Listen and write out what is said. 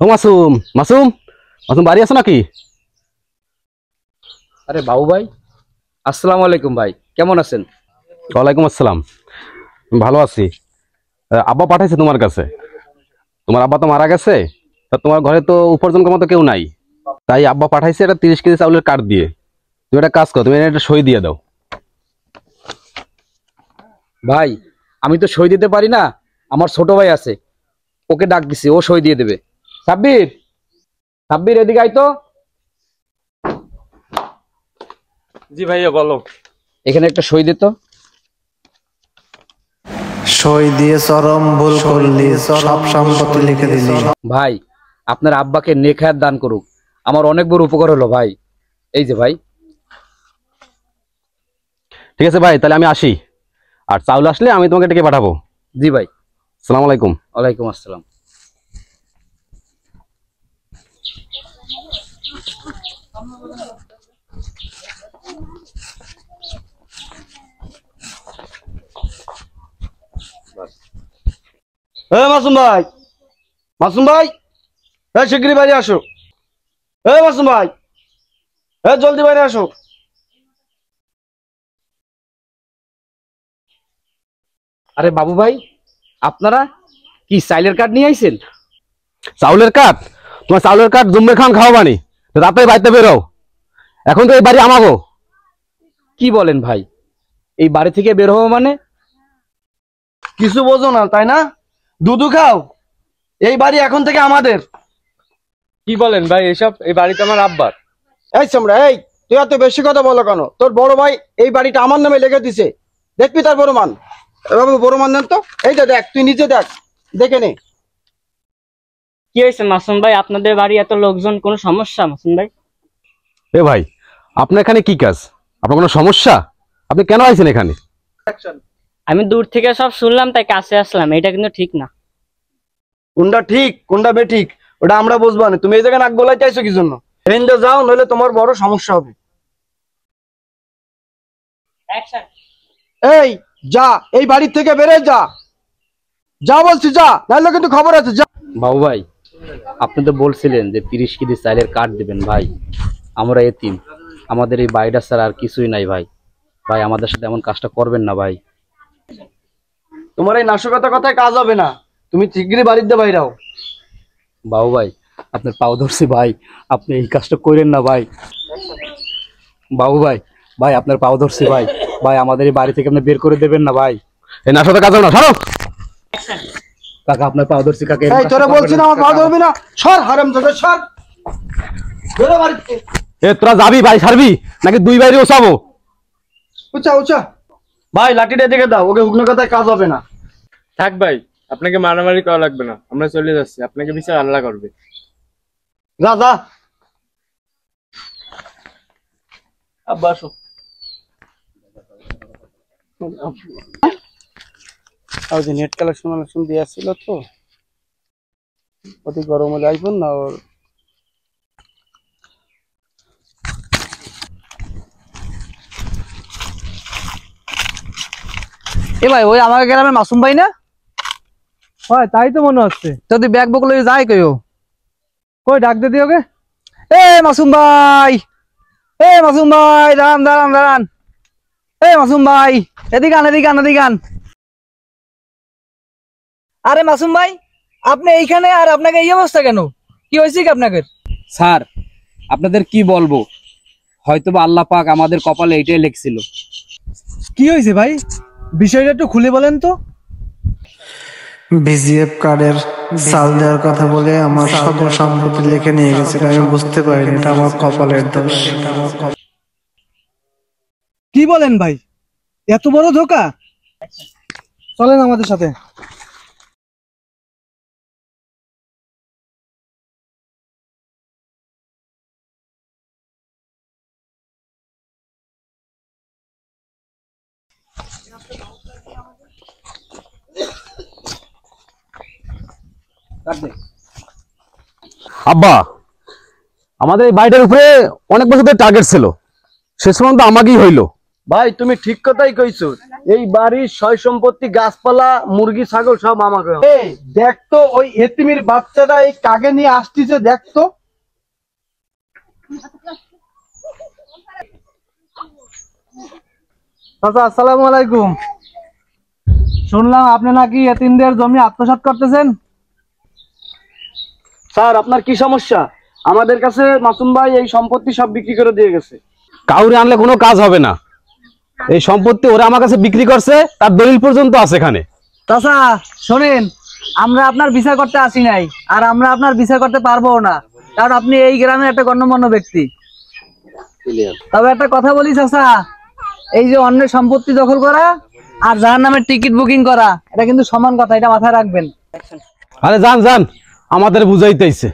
ও মাসুম মাসুম মাসুম বাড়ি আছো নাকি? আরে বাবু ভাই, আসসালামু আলাইকুম ভাই, কেমন আছেন? ওয়ালাইকুম আসসালাম। ভালো আছি। আব্বা পাঠাইছে তোমার কাছে। তোমার আব্বা তো মারা গেছে, তা তোমার ঘরে তো উপার্জনের মতো কেউ নাই, তাই আব্বা পাঠাইছে একটা 30 কেজি চাউলের কার্ড দিয়ে। তুমি একটা কাজ করো, তুমি একটা সই দিয়ে দাও। ভাই, আমি তো সই দিতে পারি না, আমার ছোট ভাই আছে, ওকে ডাক দিছি, ও সই দিয়ে দেবে। সাব্বির, সাব্বির এদিকে আয় তো। জি ভাইয়া বলো। এখানে একটা সই দিত। সই দিয়ে চরম ভুল করলি, সব সম্পত্তি লিখে দিলি। ভাই, আপনার আব্বাকে নেক হায়াত দান করুক, আমার অনেক বড় উপকার হলো ভাই। এই যে ভাই। ঠিক আছে ভাই, তাহলে আমি আসি, আর চাউল আসলে আমি তোমাকে ডেকে পাঠাবো। জি ভাই। আসসালামু আলাইকুম। ওয়ালাইকুম আসসালাম। মাসুম ভাই, মাসুম ভাই, শিগগিরই বাইরে আসো। মাসুম ভাই, জলদি বাইরে আসো। আরে বাবু ভাই, আপনারা কি চাইলের কার্ড নিয়ে আইছেন? চাউলের কার্ড? তোমার চাউলের কার্ড জুম্মের খান খাওয়াবানি, রাতে বাড়িতে বেরো। এখন তো এই বাড়ি আমাগো। কি বলেন ভাই, এই বাড়ি থেকে বের হবো মানে? কিছু বোঝো না তাই না? দুধু খাও, এই বাড়ি এখন থেকে আমাদের। কি বলেন ভাই এসব? এই বাড়িতে আমার আব্বার। এই সামরা, এই তুই এত বেশি কথা বলো কেন? তোর বড় ভাই এই বাড়িটা আমার নামে লিখে দিছে, দেখবি তার বড় মান। বাবু বড় মান দেন তো। এই তো দেখ, তুই নিজে দেখ, দেখে নে। কি হয়েছে মাসুম ভাই, আপনাদের বাড়ি এত লোকজন, কোনো সমস্যা মাসুম ভাই? এ ভাই, আপনার এখানে কি কাজ? আপনার কোনো সমস্যা? আপনি কেন আইছেন এখানে? আমি দূর থেকে সব শুনলাম তাই কাছে আসলাম, এটা কিন্তু ঠিক না। কোনটা ঠিক কোনটা বেঠিক ওটা আমরা বুঝবো না। তুমি এই জায়গায় নাক গলাইতে আইছো কি জন্য? এখানে যাও, নইলে তোমার বড় সমস্যা হবে। এই যা, এই বাড়ির থেকে বেরে যা, যা বলছি যা, নাহলে কিন্তু খবর আছে যা। বাবু ভাই, আপনি তো বলছিলেন যে 30 কেজি চাইলের কার্ড দিবেন ভাই। আমরা এতিম, আমাদের এই বাড়িটা ছাড়া আর কিছুই নাই ভাই। ভাই আমাদের সাথে এমন কাজটা করবেন না ভাই। তোমার এই নাশকতা কথায় কাজ হবে না, তুমি শিগগিরই বাড়িতে বাইরাও। বাবু ভাই, আপনার পাও ধরছি ভাই, আপনি এই কাজটা করেন না ভাই। বাবু ভাই, ভাই আপনার পাও ধরছি ভাই, ভাই আমাদের এই বাড়ি থেকে আপনি বের করে দেবেন না ভাই। এই না সাথে কাজ হবে না, সরো। কাকা আপনার পাও ধরছি কাকা। এই তোরা বলছি না আমার পা ধরবি না, সর হারামজাদা সর, বেরো বাড়ি থেকে। এ তোরা যাবি বাড়ি ছাড়বি নাকি দুই বাইরে ওসাবো? উচা উচা ভাই, লাঠিটা দিকে দাও, ওকে হুকনো কথায় কাজ হবে না। থাক ভাই, আপনাকে মারামারি করা লাগবে না, আমরা চলে যাচ্ছি, আপনাকে বিচার আল্লাহ করবে। যা যা। আব্বা আসো। নেট কালেকশন দিয়ে আসছিল তো, অতি গরম হলে আইফোন না ওর। এ ভাই, ওই আমার গ্রামের মাসুম ভাই না? হয় তাই তো মনে হচ্ছে। যদি ব্যাগ বক লয়ে যায় কইও। কই ডাক দে দিও গে। এ মাসুম ভাই, এ মাসুম ভাই, দাঁড়ান দাঁড়ান দাঁড়ান। এ মাসুম ভাই, এদিকে আন এদিকে আন এদিকে আন। আরে মাসুম ভাই, আপনি এইখানে আর আপনাকে এই অবস্থা কেন? কি হয়েছে কি আপনাকে? স্যার, আপনাদের কি বলবো, হয়তোবা আল্লাহ পাক আমাদের কপালে এটাই লিখছিল। কি হয়েছে ভাই, বিষয়টা একটু খুলে বলেন তো। বিজিএফ কার্ডের চাল দেওয়ার কথা বলে আমার সকল সম্পত্তি লিখে নিয়ে গেছে, আমি বুঝতে পারিনি এটা আমার কপালের দোষ। কি বলেন ভাই, এত বড় ধোঁকা? চলেন আমাদের সাথে। আব্বা, আমাদের এই বাড়িটার উপরে অনেক বছর ধরে টার্গেট ছিল, শেষ পর্যন্ত আমাকেই হইলো। ভাই তুমি ঠিক কথাই কইছো, এই বাড়ির সয় সম্পত্তি গাছপালা মুরগি ছাগল সব আমাকে। এই দেখতো ওই এতিমের বাচ্চাটা এই কাকে নিয়ে আসতেছে, দেখতো। চাচা আসসালামু আলাইকুম। শুনলাম আপনি নাকি এতিমদের জমি আত্মসাৎ করতেছেন। স্যার আপনার কি সমস্যা? আমাদের কাছে মাসুম ভাই এই সম্পত্তি সব বিক্রি করে দিয়ে গেছে। কাউরে আনলে কোনো কাজ হবে না, এই সম্পত্তি ওরা আমার কাছে বিক্রি করছে, তার দলিল পর্যন্ত আছে এখানে। চাচা শোনেন, আমরা আপনার বিচার করতে আসি নাই, আর আমরা আপনার বিচার করতে পারবো না, কারণ আপনি এই গ্রামের একটা গণ্যমান্য ব্যক্তি। তবে একটা কথা বলি চাচা, এই যে অন্যের সম্পত্তি দখল করা আর যার নামে টিকিট বুকিং করা, এটা কিন্তু সমান কথা, এটা মাথায় রাখবেন। আরে যান যান, আমাদের বুঝাইতেইছে।